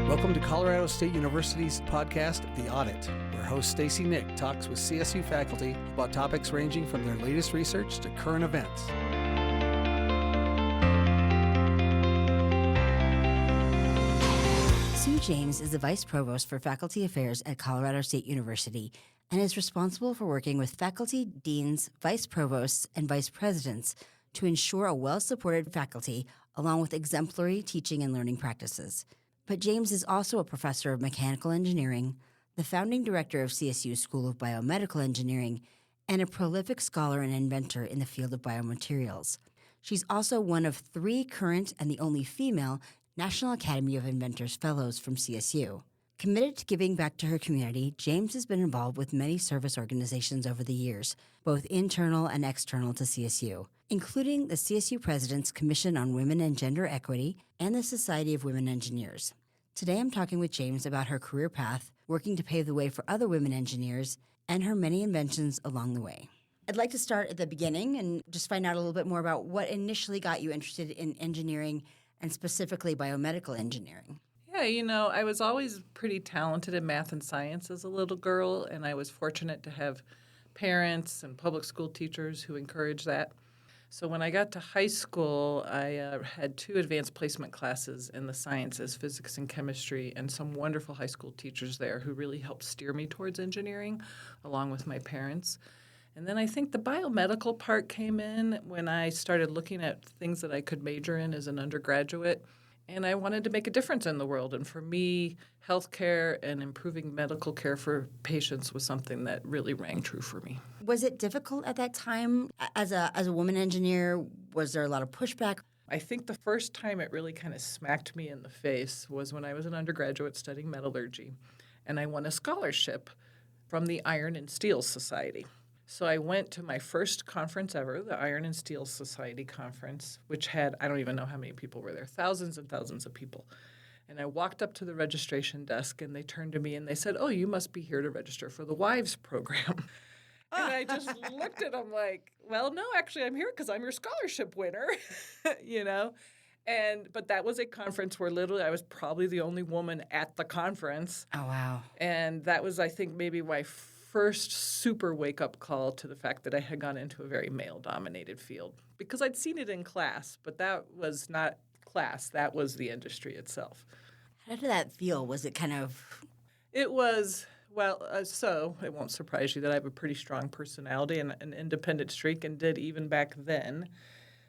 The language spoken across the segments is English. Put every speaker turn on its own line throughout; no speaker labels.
Welcome to Colorado State University's podcast, The Audit, where host Stacy Nick talks with CSU faculty about topics ranging from their latest research to current events.
Sue James is the Vice Provost for Faculty Affairs at Colorado State University and is responsible for working with faculty, deans, vice provosts, and vice presidents to ensure a well-supported faculty along with exemplary teaching and learning practices. But James is also a professor of mechanical engineering, the founding director of CSU School of Biomedical Engineering, and a prolific scholar and inventor in the field of biomaterials. She's also one of 3 current and the only female National Academy of Inventors Fellows from CSU. Committed to giving back to her community, James has been involved with many service organizations over the years, both internal and external to CSU, including the CSU President's Commission on Women and Gender Equity and the Society of Women Engineers. Today I'm talking with James about her career path, working to pave the way for other women engineers, and her many inventions along the way. I'd like to start at the beginning and just find out a little bit more about what initially got you interested in engineering and specifically biomedical engineering.
Yeah, I was always pretty talented in math and science as a little girl, and I was fortunate to have parents and public school teachers who encouraged that. So when I got to high school, I had 2 advanced placement classes in the sciences, physics and chemistry, and some wonderful high school teachers there who really helped steer me towards engineering, along with my parents. And then I think the biomedical part came in when I started looking at things that I could major in as an undergraduate. And I wanted to make a difference in the world. And for me, healthcare and improving medical care for patients was something that really rang true for me.
Was it difficult at that time as a woman engineer? Was there a lot of pushback?
I think the first time it really kind of smacked me in the face was when I was an undergraduate studying metallurgy. And I won a scholarship from the Iron and Steel Society. So I went to my first conference ever, the Iron and Steel Society conference, which had, I don't even know how many people were there, thousands and thousands of people. And I walked up to the registration desk, and they turned to me and they said, "Oh, you must be here to register for the Wives program." And I just looked at them like, well, no, actually, I'm here because I'm your scholarship winner, But that was a conference where literally I was probably the only woman at the conference.
Oh, wow.
And that was, I think, maybe my first super wake-up call to the fact that I had gone into a very male-dominated field. Because I'd seen it in class, but that was not class. That was the industry itself.
How did that feel? Was it kind of...
It was, so it won't surprise you that I have a pretty strong personality and an independent streak and did even back then.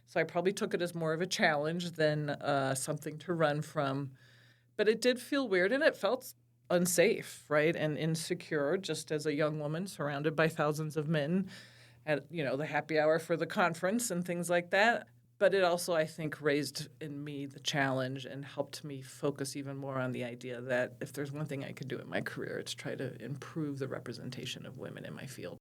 So I probably took it as more of a challenge than something to run from. But it did feel weird, and it felt unsafe, right, and insecure, just as a young woman surrounded by thousands of men at, the happy hour for the conference and things like that. But it also, I think, raised in me the challenge and helped me focus even more on the idea that if there's one thing I could do in my career, it's try to improve the representation of women in my field.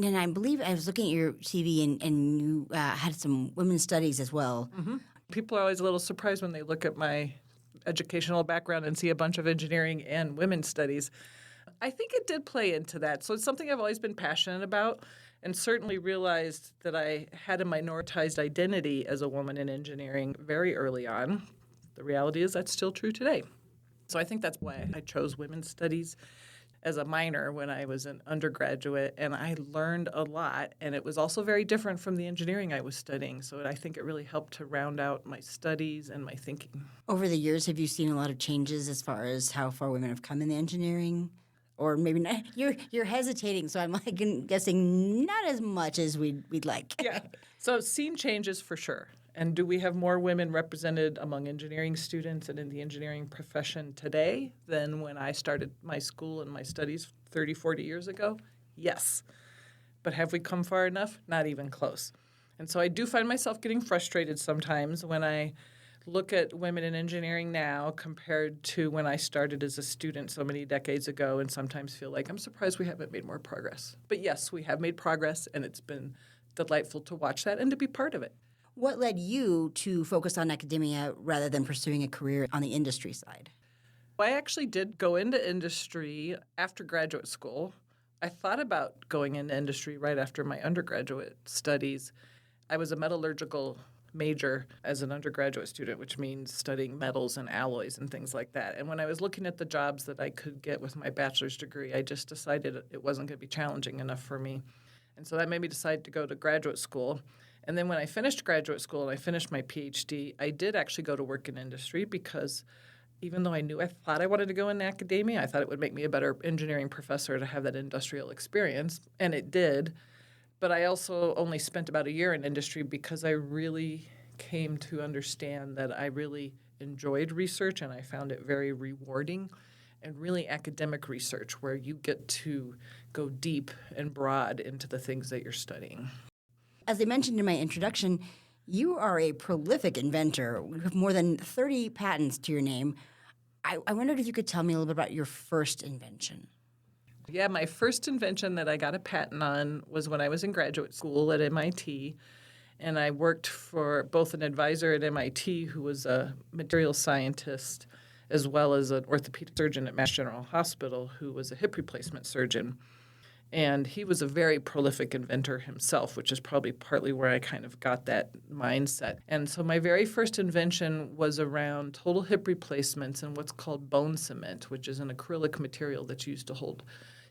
And I believe I was looking at your CV and you had some women's studies as well.
Mm-hmm. People are always a little surprised when they look at my educational background and see a bunch of engineering and women's studies. I think it did play into that. So it's something I've always been passionate about and certainly realized that I had a minoritized identity as a woman in engineering very early on. The reality is that's still true today. So I think that's why I chose women's studies as a minor when I was an undergraduate, and I learned a lot, and it was also very different from the engineering I was studying, so I think it really helped to round out my studies and my thinking.
Over the years, have you seen a lot of changes as far as how far women have come in the engineering? Or maybe not. You're hesitating, so I'm guessing not as much as we'd like.
Yeah, so seen changes for sure. And do we have more women represented among engineering students and in the engineering profession today than when I started my school and my studies 30, 40 years ago? Yes. But have we come far enough? Not even close. And so I do find myself getting frustrated sometimes when I look at women in engineering now compared to when I started as a student so many decades ago, and sometimes feel like I'm surprised we haven't made more progress. But yes, we have made progress, and it's been delightful to watch that and to be part of it.
What led you to focus on academia rather than pursuing a career on the industry side?
I actually did go into industry after graduate school. I thought about going into industry right after my undergraduate studies. I was a metallurgical major as an undergraduate student, which means studying metals and alloys and things like that. And when I was looking at the jobs that I could get with my bachelor's degree, I just decided it wasn't going to be challenging enough for me. And so that made me decide to go to graduate school. And then when I finished graduate school and I finished my PhD, I did actually go to work in industry because even though I thought I wanted to go in academia, I thought it would make me a better engineering professor to have that industrial experience, and it did. But I also only spent about a year in industry because I really came to understand that I really enjoyed research and I found it very rewarding, and really academic research where you get to go deep and broad into the things that you're studying.
As I mentioned in my introduction, you are a prolific inventor with more than 30 patents to your name. I wondered if you could tell me a little bit about your first invention.
Yeah, my first invention that I got a patent on was when I was in graduate school at MIT. And I worked for both an advisor at MIT who was a materials scientist as well as an orthopedic surgeon at Mass General Hospital who was a hip replacement surgeon. And he was a very prolific inventor himself, which is probably partly where I kind of got that mindset. And so my very first invention was around total hip replacements and what's called bone cement, which is an acrylic material that's used to hold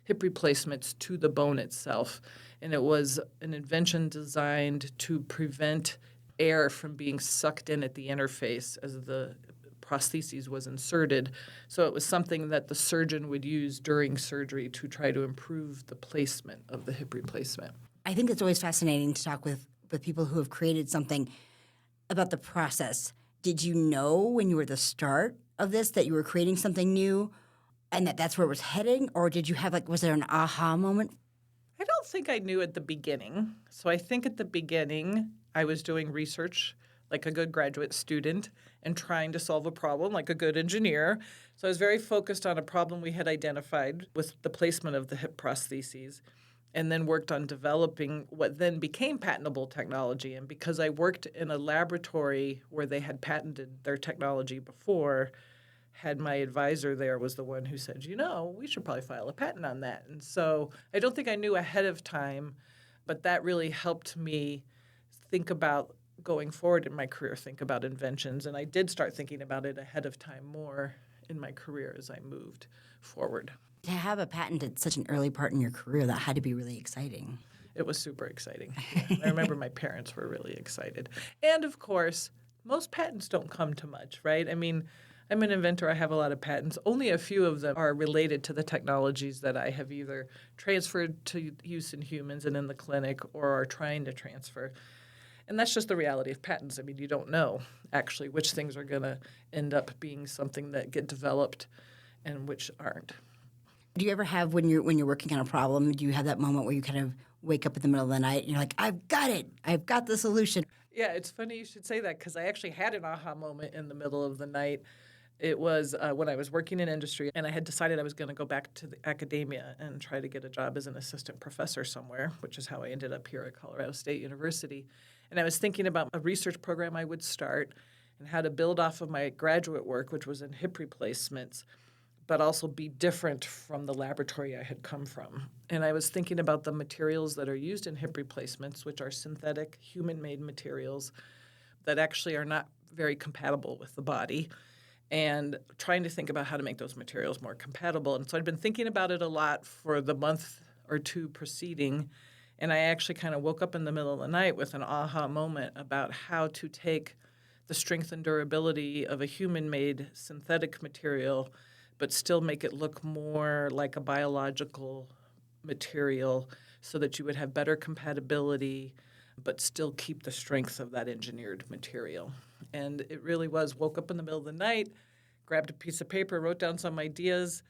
hip replacements to the bone itself. And it was an invention designed to prevent air from being sucked in at the interface as the prosthesis was inserted. So it was something that the surgeon would use during surgery to try to improve the placement of the hip replacement.
I think it's always fascinating to talk with people who have created something about the process. Did you know when you were at the start of this that you were creating something new and that's where it was heading? Or did you have, was there an aha moment?
I don't think I knew at the beginning. So I think at the beginning I was doing research like a good graduate student and trying to solve a problem like a good engineer. So I was very focused on a problem we had identified with the placement of the hip prostheses and then worked on developing what then became patentable technology. And because I worked in a laboratory where they had patented their technology before, had my advisor there was the one who said, we should probably file a patent on that. And so I don't think I knew ahead of time, but that really helped me think about going forward in my career, think about inventions. And I did start thinking about it ahead of time more in my career as I moved forward.
To have a patent at such an early part in your career, that had to be really exciting.
It was super exciting. Yeah. I remember my parents were really excited. And of course, most patents don't come to much, right? I mean, I'm an inventor. I have a lot of patents. Only a few of them are related to the technologies that I have either transferred to use in humans and in the clinic or are trying to transfer. And that's just the reality of patents. I mean, you don't know actually which things are going to end up being something that get developed and which aren't.
Do you ever have, when you're working on a problem, do you have that moment where you kind of wake up in the middle of the night and you're like, I've got it. I've got the solution.
Yeah, it's funny you should say that because I actually had an aha moment in the middle of the night. It was when I was working in industry, and I had decided I was going to go back to the academia and try to get a job as an assistant professor somewhere, which is how I ended up here at Colorado State University. And I was thinking about a research program I would start and how to build off of my graduate work, which was in hip replacements, but also be different from the laboratory I had come from. And I was thinking about the materials that are used in hip replacements, which are synthetic, human-made materials that actually are not very compatible with the body, and trying to think about how to make those materials more compatible. And so I'd been thinking about it a lot for the month or two preceding, and I actually kind of woke up in the middle of the night with an aha moment about how to take the strength and durability of a human-made synthetic material but still make it look more like a biological material so that you would have better compatibility but still keep the strength of that engineered material. And it really was, woke up in the middle of the night, grabbed a piece of paper, wrote down some ideas,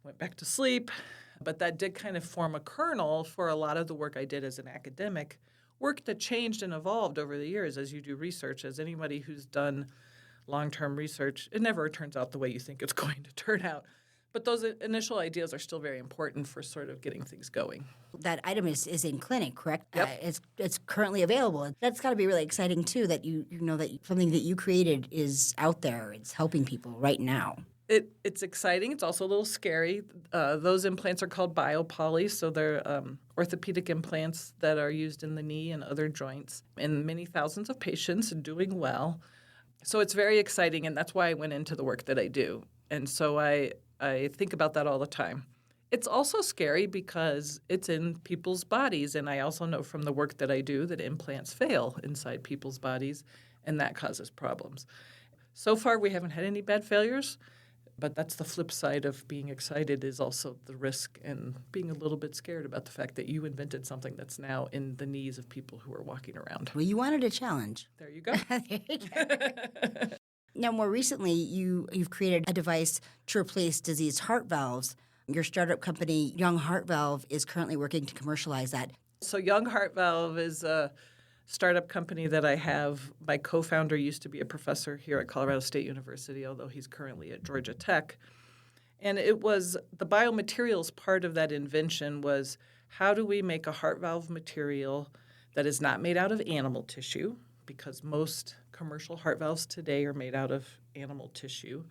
went back to sleep. But that did kind of form a kernel for a lot of the work I did as an academic, work that changed and evolved over the years as you do research. As anybody who's done long-term research, it never turns out the way you think it's going to turn out. But those initial ideas are still very important for sort of getting things going.
That item is in clinic, correct?
Yep.
It's currently available. That's got to be really exciting, too, that you know that something that you created is out there. It's helping people right now.
It's exciting. It's also a little scary. Those implants are called biopoly, so they're orthopedic implants that are used in the knee and other joints in many thousands of patients and doing well. So it's very exciting, and that's why I went into the work that I do. And so I think about that all the time. It's also scary because it's in people's bodies, and I also know from the work that I do that implants fail inside people's bodies, and that causes problems. So far, we haven't had any bad failures. But that's the flip side of being excited is also the risk and being a little bit scared about the fact that you invented something that's now in the knees of people who are walking around.
Well, you wanted a challenge.
There you go.
There you go. Now, more recently, you've created a device to replace diseased heart valves. Your startup company, Young Heart Valve, is currently working to commercialize that.
So Young Heart Valve is a startup company that I have. My co-founder used to be a professor here at Colorado State University, although he's currently at Georgia Tech. And it was the biomaterials part of that invention was how do we make a heart valve material that is not made out of animal tissue, because most commercial heart valves today are made out of animal tissue.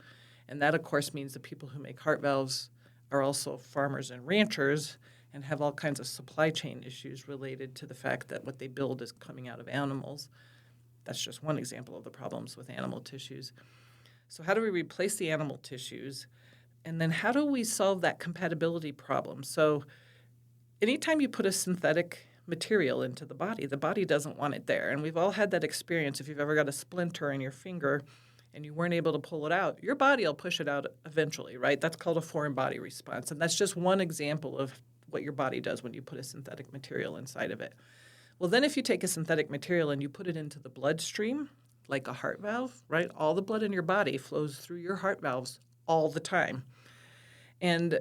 And that, of course, means the people who make heart valves are also farmers and ranchers and have all kinds of supply chain issues related to the fact that what they build is coming out of animals. That's just one example of the problems with animal tissues. So how do we replace the animal tissues? And then how do we solve that compatibility problem? So anytime you put a synthetic material into the body doesn't want it there. And we've all had that experience. If you've ever got a splinter in your finger and you weren't able to pull it out, your body will push it out eventually, right? That's called a foreign body response. And that's just one example of what your body does when you put a synthetic material inside of it. Well, then if you take a synthetic material and you put it into the bloodstream, like a heart valve, right? All the blood in your body flows through your heart valves all the time. And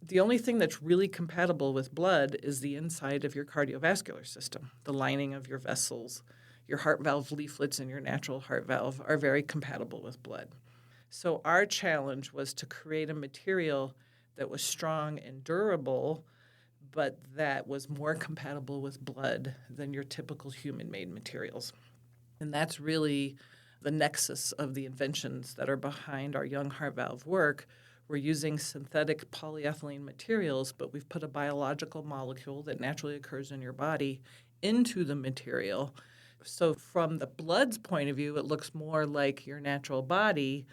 the only thing that's really compatible with blood is the inside of your cardiovascular system. The lining of your vessels, your heart valve leaflets in your natural heart valve are very compatible with blood. So our challenge was to create a material that was strong and durable, but that was more compatible with blood than your typical human-made materials. And that's really the nexus of the inventions that are behind our Young Heart Valve work. We're using synthetic polyethylene materials, but we've put a biological molecule that naturally occurs in your body into the material. So from the blood's point of view, it looks more like your natural body,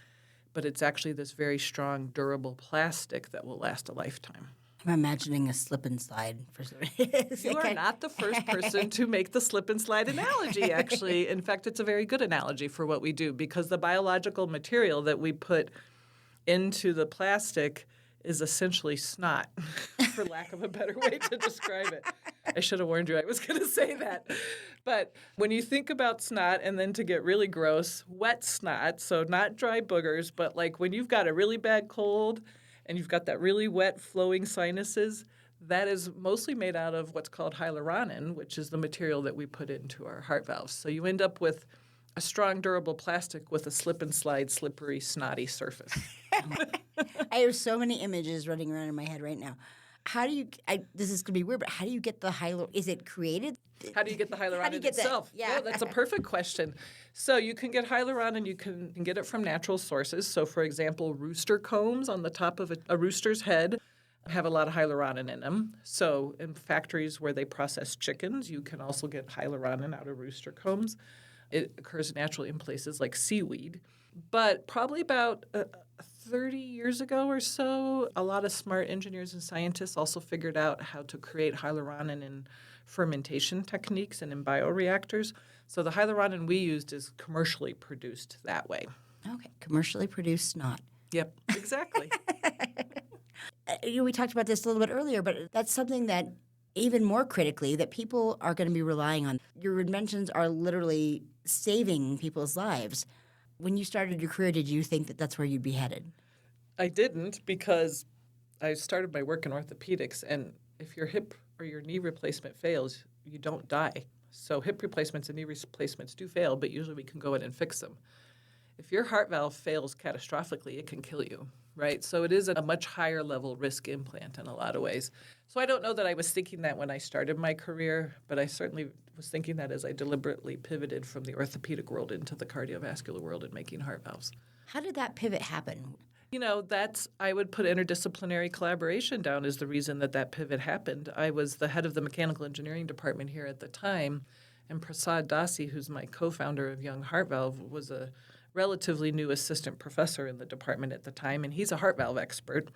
but it's actually this very strong, durable plastic that will last a lifetime.
I'm imagining a slip and slide for
You are not the first person to make the slip and slide analogy, actually. In fact, it's a very good analogy for what we do because the biological material that we put into the plastic is essentially snot, for lack of a better way to describe it. I should have warned you I was going to say that. But when you think about snot, and then to get really gross, wet snot, so not dry boogers, but like when you've got a really bad cold and you've got that really wet flowing sinuses, that is mostly made out of what's called hyaluronan, which is the material that we put into our heart valves. So you end up with a strong, durable plastic with a slip and slide, slippery, snotty surface.
I have so many images running around in my head right now. How do you? This is going to be weird, but how do you get the hyaluron? Is it created?
How do you get the hyaluronan itself?
Yeah.
Well, that's a perfect question. So you can get hyaluronan, you can get it from natural sources. So, for example, rooster combs on the top of a rooster's head have a lot of hyaluronan in them. So in factories where they process chickens, you can also get hyaluronan out of rooster combs. It occurs naturally in places like seaweed. But probably about 30 years ago or so, a lot of smart engineers and scientists also figured out how to create hyaluronan in fermentation techniques and in bioreactors. So the hyaluronan we used is commercially produced that way.
Okay, commercially produced snot.
Yep, exactly.
We talked about this a little bit earlier, but that's something that even more critically that people are going to be relying on. Your inventions are literally saving people's lives. When you started your career, did you think that that's where you'd be headed?
I didn't because I started my work in orthopedics, and if your hip or your knee replacement fails, you don't die. So hip replacements and knee replacements do fail, but usually we can go in and fix them. If your heart valve fails catastrophically, it can kill you, right? So it is a much higher level risk implant in a lot of ways. So I don't know that I was thinking that when I started my career, but I certainly was thinking that as I deliberately pivoted from the orthopedic world into the cardiovascular world and making heart valves.
How did that pivot happen?
I would put interdisciplinary collaboration down as the reason that pivot happened. I was the head of the mechanical engineering department here at the time, and Prasad Dasi, who's my co-founder of Young Heart Valve, was a relatively new assistant professor in the department at the time, and he's a heart valve expert.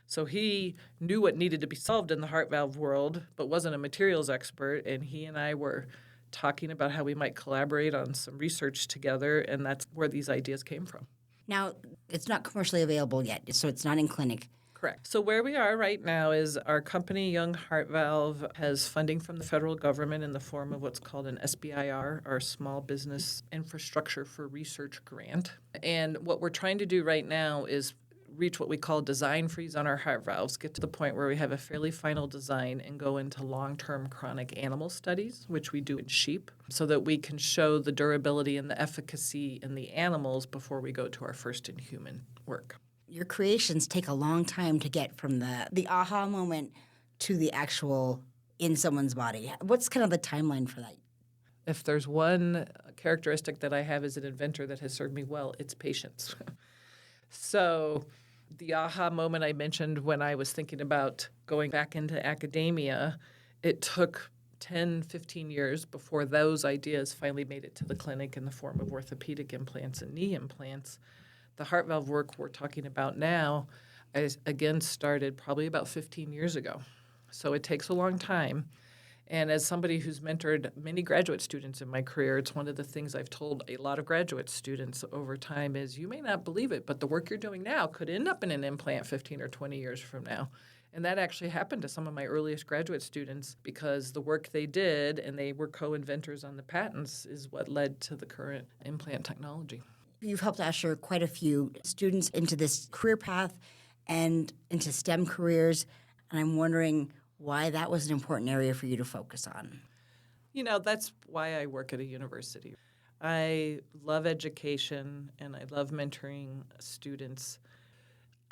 So he knew what needed to be solved in the heart valve world, but wasn't a materials expert, and he and I were talking about how we might collaborate on some research together, and that's where these ideas came from.
Now, it's not commercially available yet, so it's not in clinic.
Correct. So where we are right now is our company, Young Heart Valve, has funding from the federal government in the form of what's called an SBIR, our Small Business Infrastructure for Research grant. And what we're trying to do right now is reach what we call design freeze on our heart valves, get to the point where we have a fairly final design and go into long-term chronic animal studies, which we do in sheep, so that we can show the durability and the efficacy in the animals before we go to our first in human work.
Your creations take a long time to get from the aha moment to the actual in someone's body. What's kind of the timeline for that?
If there's one characteristic that I have as an inventor that has served me well, it's patience. So the aha moment I mentioned when I was thinking about going back into academia, it took 10, 15 years before those ideas finally made it to the clinic in the form of orthopedic implants and knee implants. The heart valve work we're talking about now, again, started probably about 15 years ago. So it takes a long time. And as somebody who's mentored many graduate students in my career, it's one of the things I've told a lot of graduate students over time is you may not believe it, but the work you're doing now could end up in an implant 15 or 20 years from now. And that actually happened to some of my earliest graduate students because the work they did, and they were co-inventors on the patents, is what led to the current implant technology.
You've helped usher quite a few students into this career path and into STEM careers, and I'm wondering why that was an important area for you to focus on.
That's why I work at a university. I love education, and I love mentoring students.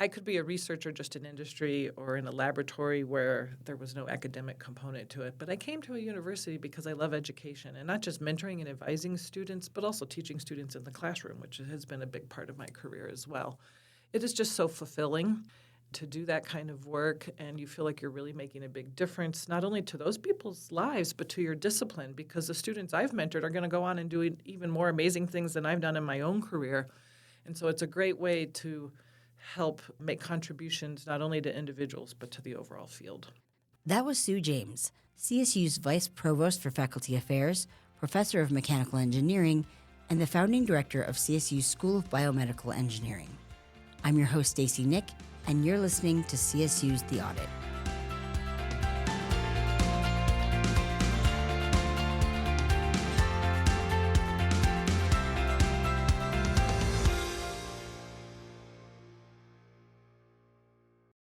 I could be a researcher just in industry or in a laboratory where there was no academic component to it. But I came to a university because I love education, and not just mentoring and advising students, but also teaching students in the classroom, which has been a big part of my career as well. It is just so fulfilling to do that kind of work, and you feel like you're really making a big difference, not only to those people's lives, but to your discipline, because the students I've mentored are going to go on and do even more amazing things than I've done in my own career. And so it's a great way to help make contributions not only to individuals, but to the overall field.
That was Sue James, CSU's Vice Provost for Faculty Affairs, Professor of Mechanical Engineering, and the founding director of CSU's School of Biomedical Engineering. I'm your host, Stacy Nick, and you're listening to CSU's The Audit.